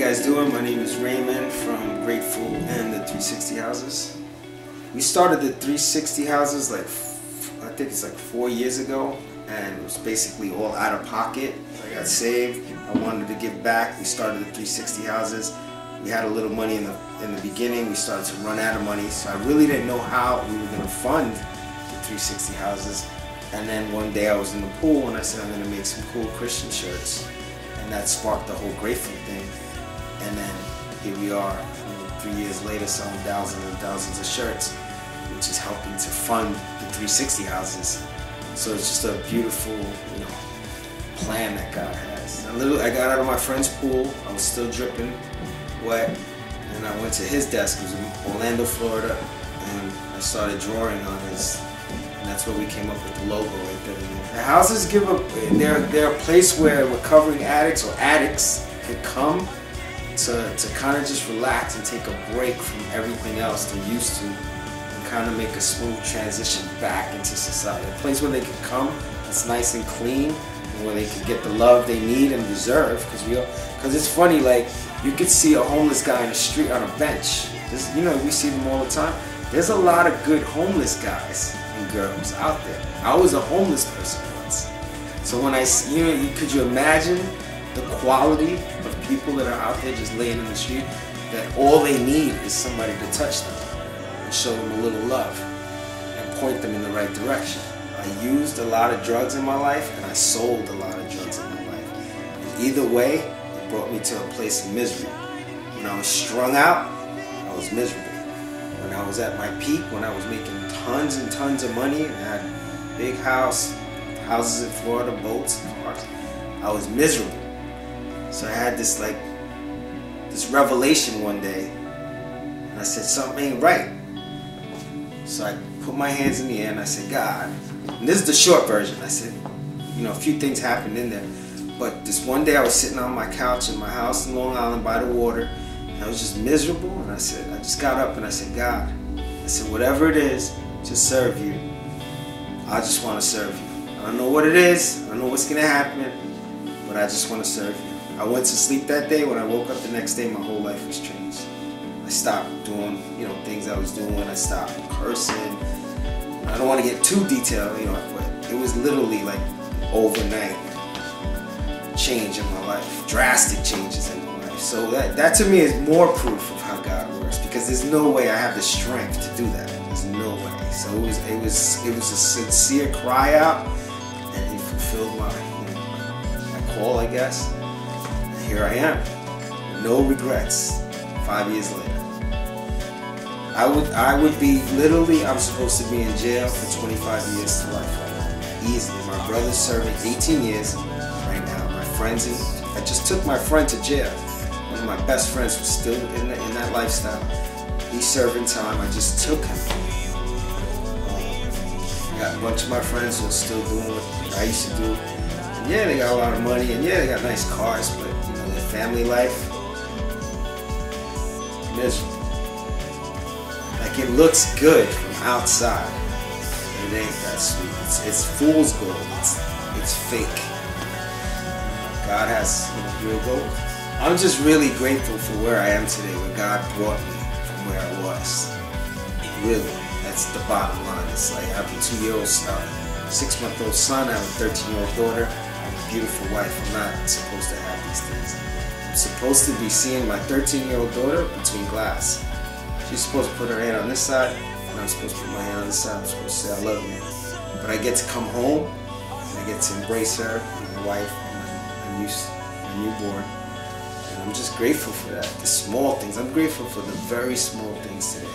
guys doing? My name is Raymond from Grateful and the 360 Houses. We started the 360 Houses I think it's like 4 years ago, and it was basically all out of pocket. I got saved, I wanted to give back. We started the 360 Houses. We had a little money in the beginning. We started to run out of money, so I really didn't know how we were going to fund the 360 Houses. And then one day I was in the pool and I said I'm going to make some cool Christian shirts. And that sparked the whole Grateful thing. And then here we are, 3 years later, selling thousands and thousands of shirts, which is helping to fund the 360 Houses. So it's just a beautiful, plan that God has. I got out of my friend's pool. I was still dripping wet, and I went to his desk. It was in Orlando, Florida, and I started drawing on his. And that's where we came up with the logo right there. The houses they're a place where recovering addicts or addicts can come to kind of just relax and take a break from everything else they're used to, and kind of make a smooth transition back into society. A place where they can come that's nice and clean, and where they can get the love they need and deserve. Because it's funny, like, you could see a homeless guy in the street on a bench. We see them all the time. There's a lot of good homeless guys and girls out there. I was a homeless person once. So when could you imagine the quality of people that are out there just laying in the street, that all they need is somebody to touch them and show them a little love and point them in the right direction. I used a lot of drugs in my life, and I sold a lot of drugs in my life. And either way, it brought me to a place of misery. When I was strung out, I was miserable. When I was at my peak, when I was making tons and tons of money, and I had a big houses in Florida, boats, cars, I was miserable. So I had this revelation one day, and I said, something ain't right. So I put my hands in the air and I said, God, and this is the short version. I said, a few things happened in there. But this one day I was sitting on my couch in my house in Long Island by the water, and I was just miserable, and I just got up and I said, God, whatever it is, to serve you. I just want to serve you. I don't know what it is, I don't know what's going to happen, but I just want to serve you. I went to sleep that day. When I woke up the next day, my whole life was changed. I stopped doing, things I was doing. I stopped cursing. I don't want to get too detailed, but it was literally like overnight change in my life, drastic changes in my life. So that to me is more proof of how God works, because there's no way I have the strength to do that. There's no way. So it was a sincere cry out, and He fulfilled my call, I guess. And here I am, no regrets. 5 years later, I would be literally. I'm supposed to be in jail for 25 years to life right now, easily. My brother's serving 18 years right now. My friends, I just took my friend to jail. One of my best friends was still in that lifestyle. He's serving time. I just took him. I got a bunch of my friends who are still doing what I used to do. And yeah, they got a lot of money, and yeah, they got nice cars, but their family life, miserable. Like, it looks good from outside, but it ain't that sweet. It's fool's gold. It's fake. God has real gold. I'm just really grateful for where I am today, where God brought me from where I was. Really, that's the bottom line. It's like, I have a 2-year-old, 6-month-old son, I have a 13-year-old daughter, I have a beautiful wife. I'm not supposed to have these things. I'm supposed to be seeing my 13-year-old daughter between glass. She's supposed to put her hand on this side, and I'm supposed to put my hand on this side. I'm supposed to say, I love you. But I get to come home, and I get to embrace her, my wife, and my newborn. And I'm just grateful for that. The small things. I'm grateful for the very small things today.